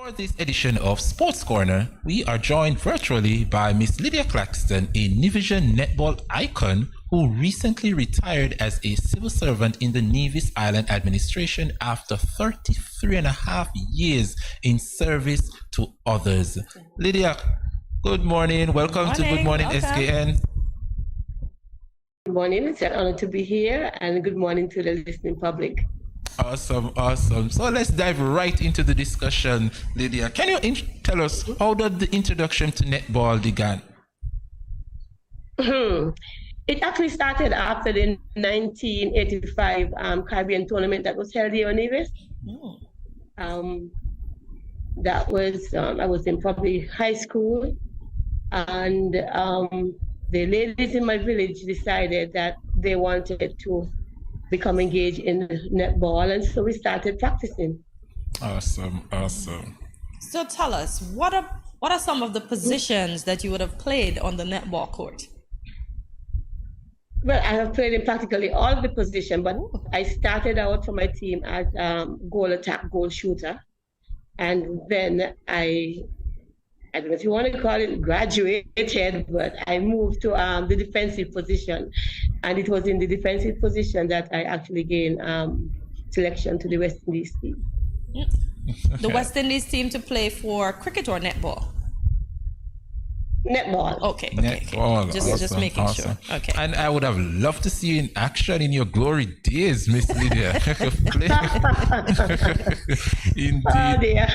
For this edition of Sports Corner, we are joined virtually by Miss Lydia Claxton, a Nevisian Netball icon who recently retired as a civil servant in the Nevis Island Administration after 33 and a half years in service to others. Lydia, good morning. Welcome to Good Morning SKN. Good morning. It's an honor to be here, and good morning to the listening public. Awesome. So let's dive right into the discussion, Lydia. Can you tell us how did the introduction to netball began? It actually started after the 1985 Caribbean tournament that was held here in Nevis. That was, I was in probably high school, and the ladies in my village decided that they wanted to become engaged in netball, and so we started practicing. Awesome. So tell us, what are some of the positions that you would have played on the netball court? Well, I have played in practically all of the positions, but I started out for my team as goal shooter, and then I don't know if you want to call it graduated, but I moved to the defensive position. And it was in the defensive position that I actually gained selection to the West Indies team. The West Indies team to play for cricket or netball? Netball. Okay. Netball. Just making sure. Okay. And I would have loved to see you in action in your glory days, Miss Lydia. Indeed. Oh dear.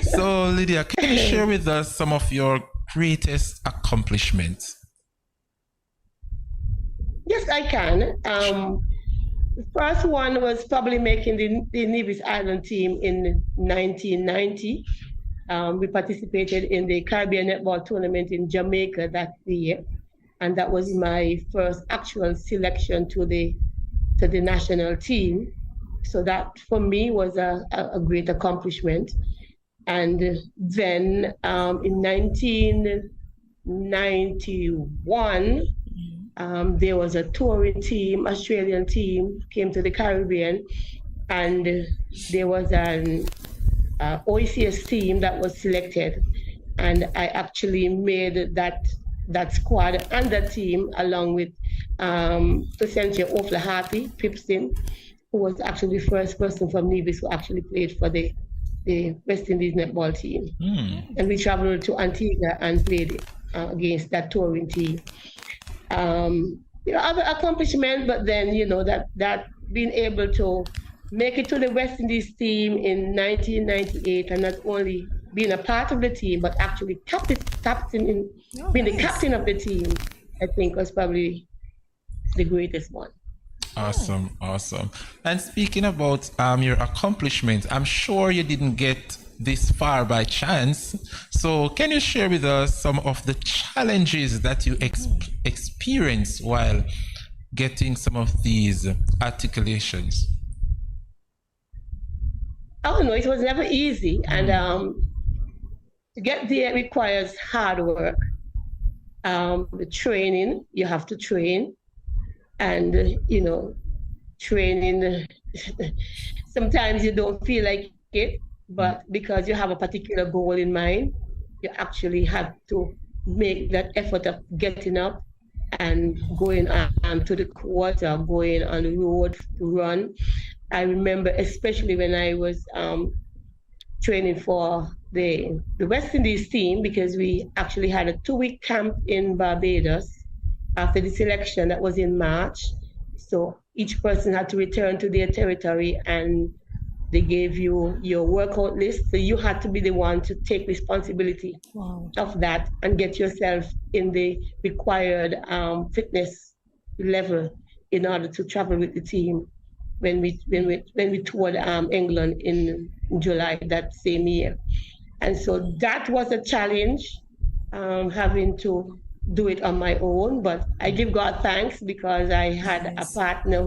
So, Lydia, can you share with us some of your greatest accomplishments? Yes, I can. The first one was probably making the Nevis Island team in 1990. We participated in the Caribbean Netball tournament in Jamaica that year, and that was my first actual selection to the national team. So that for me was a great accomplishment. And then in 1991, there was a touring team, Australian team, came to the Caribbean, and there was an OECS team that was selected, and I actually made that squad and that team along with Placentia O'Flaherty, Pipston, who was actually the first person from Nevis who actually played for the West Indies netball team. And we traveled to Antigua and played against that touring team. Other accomplishments, but then that being able to make it to the West Indies team in 1998, and not only being a part of the team, but actually being the captain of the team, I think was probably the greatest one. Awesome. And speaking about your accomplishments, I'm sure you didn't get this far by chance. So can you share with us some of the challenges that you experienced while getting some of these articulations? Oh no, it was never easy, and to get there requires hard work. The training, you have to train, and training. Sometimes you don't feel like it, but because you have a particular goal in mind, you actually have to make that effort of getting up and going to the court or going on the road to run. I remember, especially when I was training for the West Indies team, because we actually had a 2-week camp in Barbados after the selection that was in March. So each person had to return to their territory, and they gave you your workout list. So you had to be the one to take responsibility of that and get yourself in the required fitness level in order to travel with the team when we toured England in July that same year. And so that was a challenge, having to do it on my own, but I give God thanks because I had a partner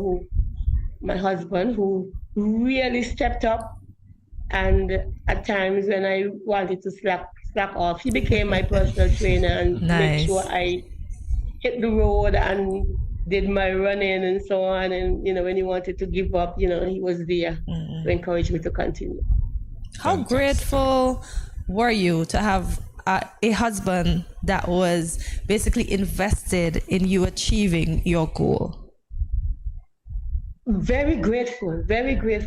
my husband, who really stepped up, and at times when I wanted to slack off, he became my personal trainer and made sure I hit the road and did my running and so on. And when he wanted to give up, he was there to encourage me to continue. How grateful were you to have a husband that was basically invested in you achieving your goal? Very grateful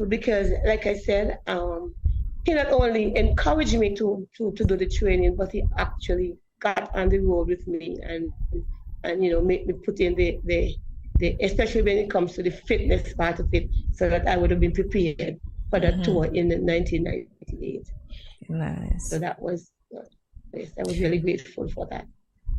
because, like I said, he not only encouraged me to do the training, but he actually got on the road with me and make me put in the especially when it comes to the fitness part of it, so that I would have been prepared for that tour in 1998. Nice. So that was, yes, I was really grateful for that.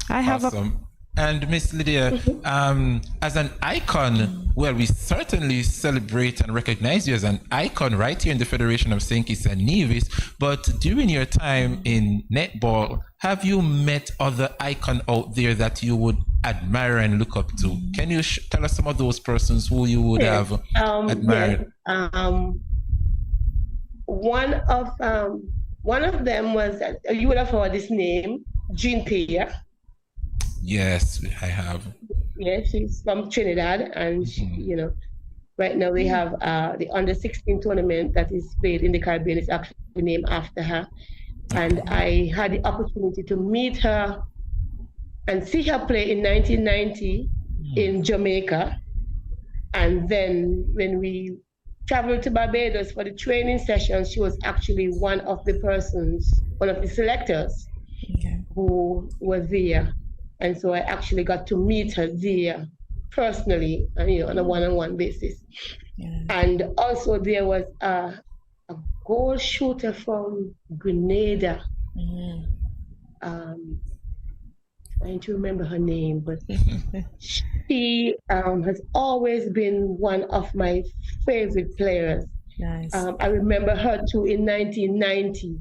I have awesome. And Miss Lydia, as an icon, well, we certainly celebrate and recognize you as an icon right here in the Federation of St. Kitts and Nevis. But during your time in netball, have you met other icons out there that you would admire and look up to? Can you tell us some of those persons who you would have admired? Yes. One of them was, you would have heard this name, Jean Pierre. Yes, I have. Yeah, she's from Trinidad, and she, right now we have the under-16 tournament that is played in the Caribbean. It's actually named after her, and I had the opportunity to meet her and see her play in 1990 in Jamaica, and then when we traveled to Barbados for the training session, she was actually one of the selectors who was there. And so I actually got to meet her there personally, on a one-on-one basis. Yeah. And also there was a goal shooter from Grenada. Trying to remember her name, but she has always been one of my favorite players. Nice. I remember her too in 1990,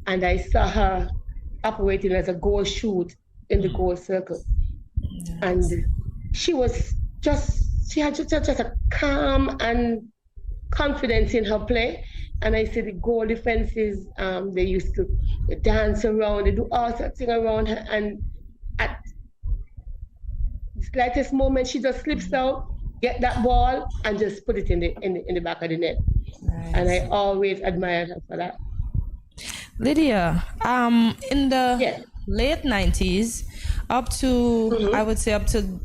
and I saw her operating as a goal shoot in the goal circle. Nice. And she had just a calm and confidence in her play. And I see the goal defenses, they used to dance around, they do all sorts of things around her, and at the slightest moment she just slips out, get that ball and just put it in the back of the net. Nice. And I always admired her for that. Lydia, in the late 90s up to I would say up to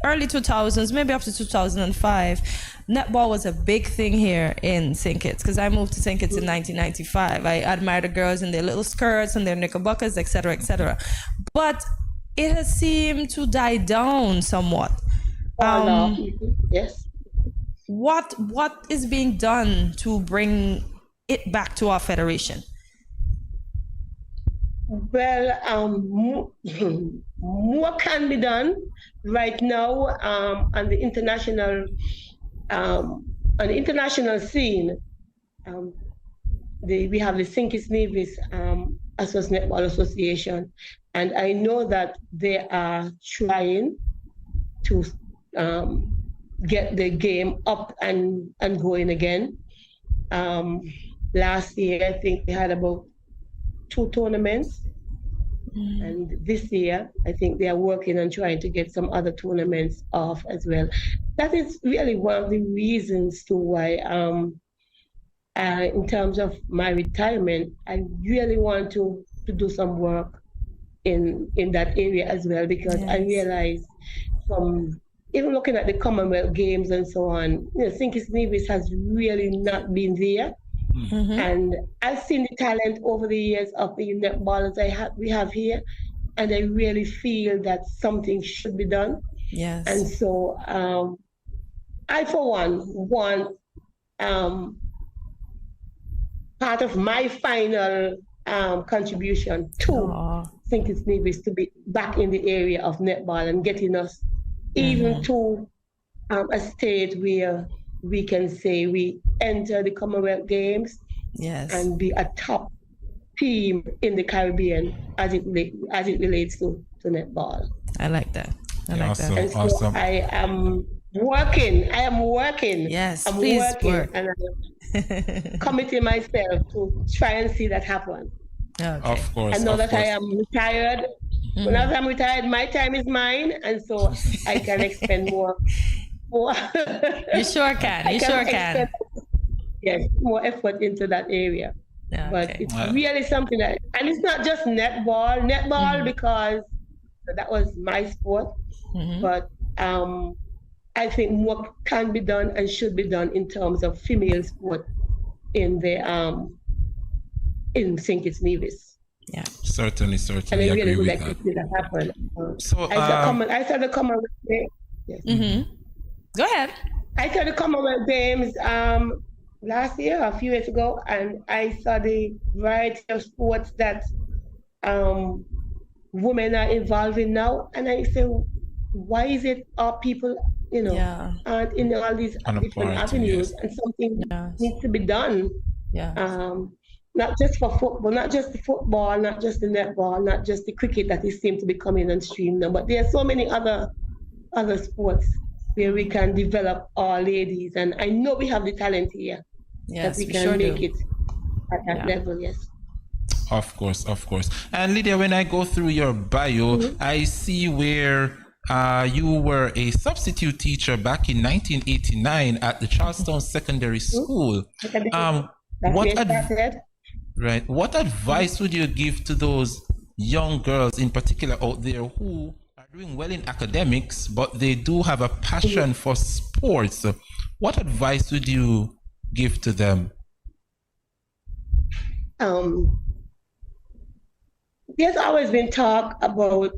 early 2000s, maybe up to 2005, netball was a big thing here in St. Kitts, because I moved to St. Kitts in 1995. I admire the girls in their little skirts and their knickerbockers, etc., etc. But it has seemed to die down somewhat. Yes. What is being done to bring it back to our federation? Well, more can be done right now on the international scene. We have the stkittsnevis Netball Association, and I know that they are trying to get the game up and going again. Last year, I think they had about 2 tournaments. And this year, I think they are working on trying to get some other tournaments off as well. That is really one of the reasons to why, in terms of my retirement, I really want to do some work in that area as well, because I realize from even looking at the Commonwealth Games and so on, stkittsnevis has really not been there. And I've seen the talent over the years of the netballers we have here, and I really feel that something should be done. Yes. And so I, for one, want part of my final contribution to stkittsnevis to be back in the area of netball and getting us even to a state where we can say we enter the Commonwealth Games and be a top team in the Caribbean as it relates to netball. I like that. Awesome. And so I am working. Yes, I'm please working, work. and I'm committing myself to try and see that happen. Okay. Of course. I know that I am retired. When I'm retired, my time is mine, and so I can expend more. You sure can. yes, more effort into that area. Yeah, but it's really something that, and it's not just netball because that was my sport, but I think more can be done and should be done in terms of female sport in the in stkittsnevis. Yeah, certainly, and I really would like to see that happen. So I saw the Commonwealth Games. Yes. Go ahead. I saw the Commonwealth Games last year, a few years ago, and I saw the variety of sports that women are involved in now, and I say, why is it our people, aren't in all these different avenues, and something needs to be done. Not just for football, not just the football, not just the netball, not just the cricket that is seem to be coming on stream now, but there are so many other sports where we can develop our ladies, and I know we have the talent here that we can make it at that level. Yes. Of course. And Lydia, when I go through your bio, I see where you were a substitute teacher back in 1989 at the Charlestown Secondary School. What advice would you give to those young girls in particular out there who are doing well in academics, but they do have a passion for sports? What advice would you give to them? There's always been talk about,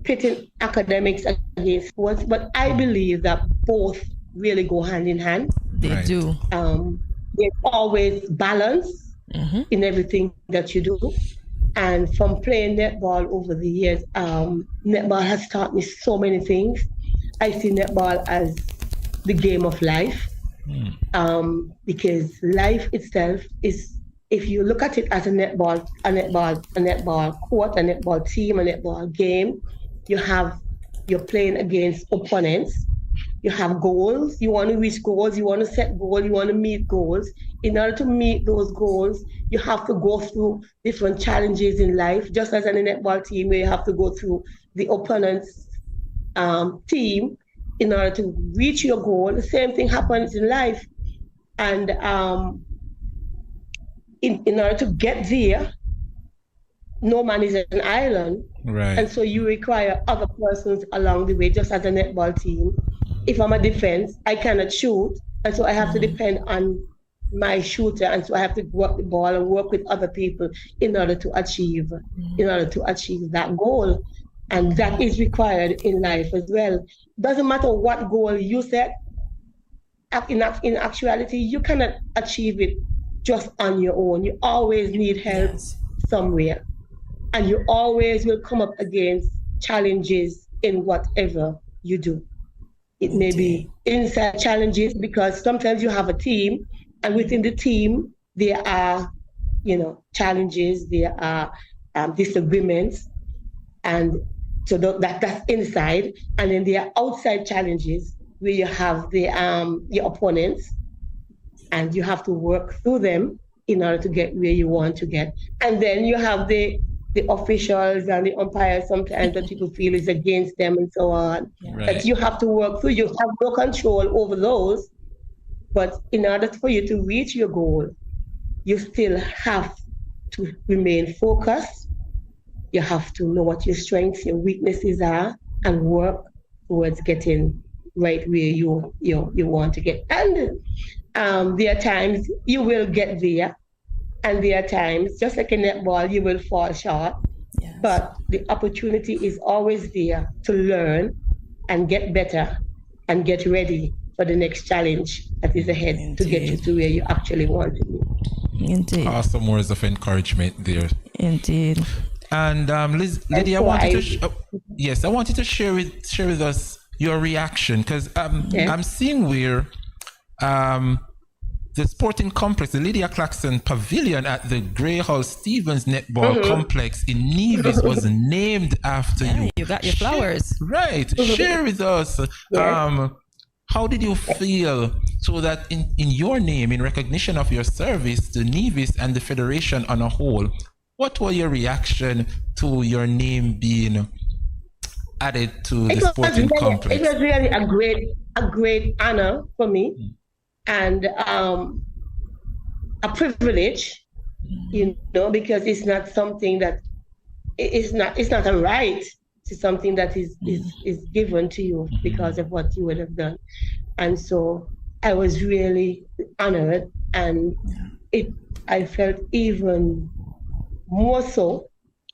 pitting academics against sports, but I believe that both really go hand in hand. They do. There's always balance in everything that you do. And from playing netball over the years, netball has taught me so many things. I see netball as the game of life, because life itself is, if you look at it as a netball court, a netball team, a netball game, you're playing against opponents. You have goals, you want to reach goals, you want to set goals, you want to meet goals. In order to meet those goals, you have to go through different challenges in life, just as in a netball team where you have to go through the opponent's team in order to reach your goal. The same thing happens in life. And in order to get there, no man is an island. Right. And so you require other persons along the way, just as a netball team. If I'm a defense, I cannot shoot. And so I have to depend on my shooter. And so I have to work the ball and work with other people in order to achieve that goal. And that is required in life as well. Doesn't matter what goal you set, in actuality, you cannot achieve it just on your own. You always need help somewhere. And you always will come up against challenges in whatever you do. It may be inside challenges, because sometimes you have a team, and within the team, there are, challenges, there are disagreements, and so that's inside. And then there are outside challenges where you have your opponents, and you have to work through them in order to get where you want to get. And then you have the officials and the umpires sometimes that people feel is against them and so on. That you have to work through. You have no control over those. But in order for you to reach your goal, you still have to remain focused. You have to know what your strengths, your weaknesses are, and work towards getting right where you want to get. And there are times you will get there, and there are times, just like in netball, you will fall short. But the opportunity is always there to learn and get better and get ready for the next challenge that is ahead to get you to where you actually want to be. Indeed. Awesome words of encouragement there. Indeed. And Lydia, I wanted to share with us your reaction, because I'm seeing where the sporting complex, the Lydia Claxton Pavilion at the Greyhound Stevens Netball Complex in Nevis was named after you. You got your flowers. Right. Share with us. How did you feel so that in your name, in recognition of your service to Nevis and the Federation on a whole, what was your reaction to your name being added to the sporting complex? It was really a great honor for me. And a privilege, because it's not something that it's not a right. It's something that is given to you because of what you would have done. And so I was really honored, and I felt even more so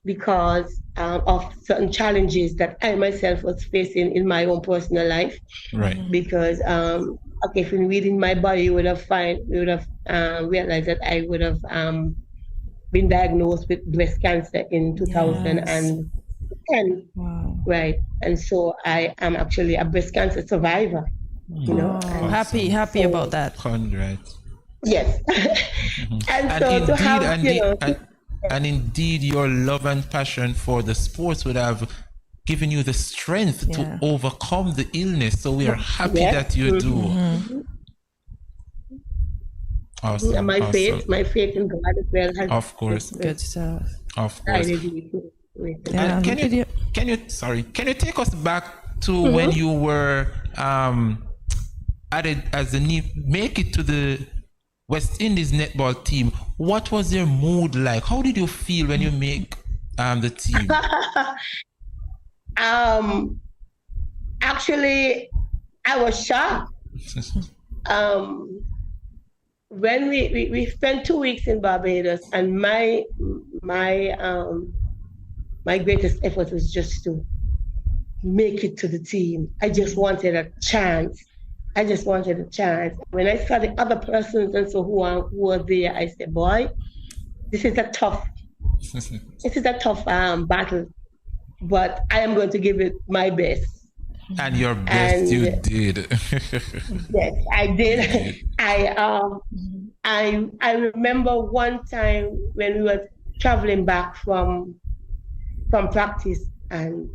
because of certain challenges that I myself was facing in my own personal life. Right. Because if you read in my body, you would have realized that I would have been diagnosed with breast cancer in 2010. Wow. Right. And so I am actually a breast cancer survivor. Happy about that. Congrats. Yes. And indeed, your love and passion for the sports would have given you the strength to overcome the illness. So we are happy that you do. Awesome. And my faith in God as well has. Of course. Good stuff. Of course. Can you take us back to when you were added as make it to the West Indies netball team? What was your mood like? How did you feel when you make the team? Actually, I was shocked. When we spent 2 weeks in Barbados, and my greatest effort was just to make it to the team. I just wanted a chance. When I saw the other persons and so who were there, I said, boy, this is a tough battle, but I am going to give it my best. And your best you did. Yes, I did. I remember one time when we were traveling back from practice, and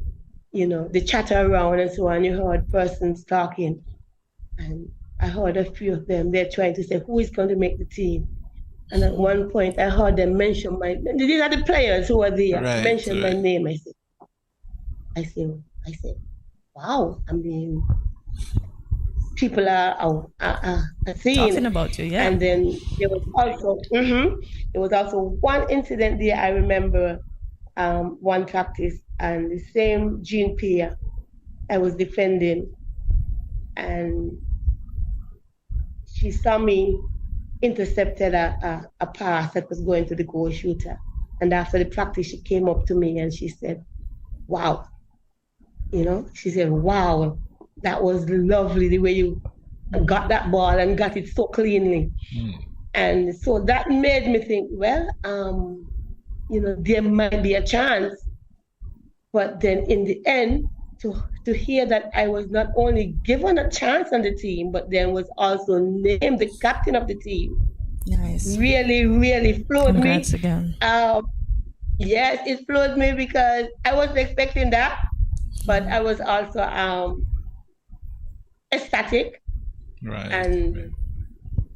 the chatter around and so on, you heard persons talking, and I heard a few of them, they're trying to say, who is going to make the team? And at one point I heard them mention these are the players who were there, mention my name. I said, wow, I mean, people are seeing talking about you, yeah. And then there was also one incident there. I remember one practice, and the same Jean Pierre I was defending, and she saw me intercepted a pass that was going to the goal shooter. And after the practice, she came up to me and she said, wow. She said, wow, that was lovely, the way you got that ball and got it so cleanly. And so that made me think, well, there might be a chance. But then in the end, to hear that I was not only given a chance on the team, but then was also named the captain of the team. Nice. Really, really floored me. Congrats again. Yes, it floored me because I wasn't expecting that, but I was also ecstatic and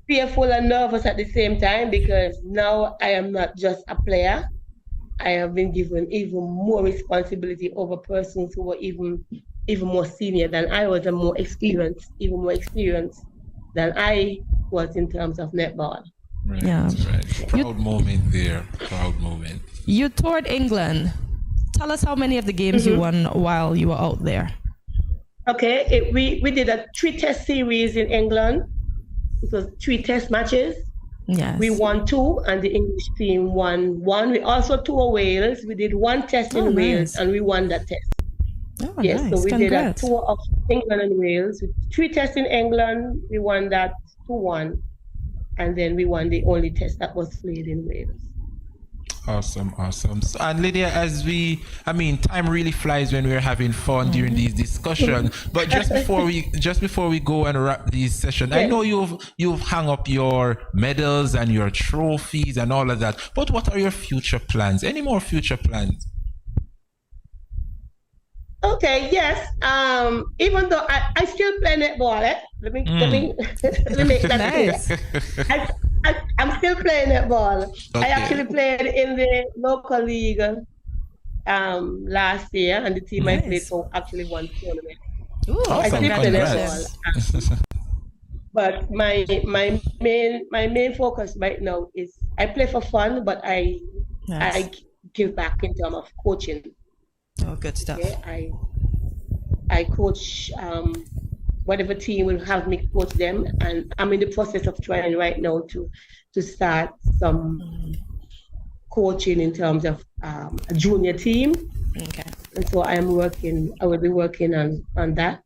fearful and nervous at the same time, because now I am not just a player. I have been given even more responsibility over persons who were even more senior than I was, and more experienced than I was in terms of netball. Right. Yeah. Right. Proud moment there. Proud moment. You toured England. Tell us how many of the games you won while you were out there. Okay, we did a 3-test series in England. It was 3 test matches. Yes. We won 2, and the English team won 1. We also toured Wales. We did 1 test in Wales, and we won that test. Oh, yes, nice. so we Congrats. did a tour of England and Wales. 3 tests in England. We won that 2-1, and then we won the only test that was played in Wales. Awesome. So, and Lydia, time really flies when we're having fun during these discussions. But just before we go and wrap this session, I know you've hung up your medals and your trophies and all of that. But what are your future plans? Any more future plans? Okay, yes. Even though I still play netball, let me make that clear. I'm still playing netball. Okay. I actually played in the local league last year, and the team I played for actually won the tournament. Ooh, I still play netball. But my main focus right now is I play for fun, but I give back in terms of coaching. Oh, good stuff. Okay? I coach whatever team will have me coach them, and I'm in the process of trying right now to start some coaching in terms of a junior team. Okay. And so I will be working on that.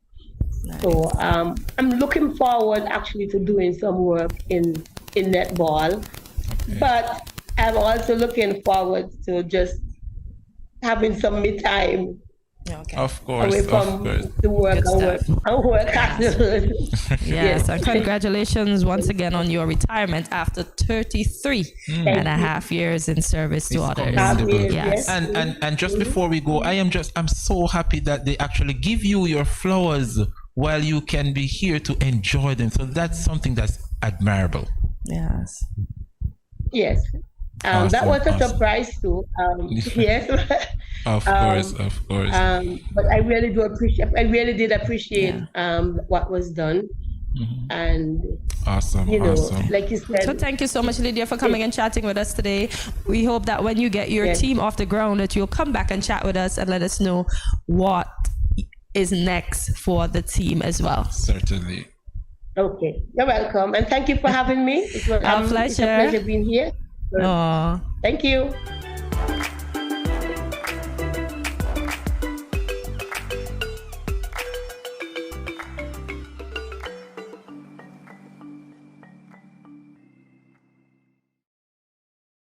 Nice. So I'm looking forward actually to doing some work in netball, but I'm also looking forward to just having some me time. Okay. Of course, away from the work and work afterwards. Yes, and congratulations once again on your retirement after 33 and a half years in service to others. Yes. And just before we go, I'm so happy that they actually give you your flowers while you can be here to enjoy them. So that's something that's admirable. Yes. Yes. Awesome, that was a surprise too. Yes. Of course. But I really did appreciate what was done. Mm-hmm. And awesome. Like you said. So thank you so much, Lydia, for coming and chatting with us today. We hope that when you get your team off the ground, that you'll come back and chat with us and let us know what is next for the team as well. Certainly. Okay, you're welcome, and thank you for having me. It was pleasure. It's a pleasure being here. Aww. Thank you.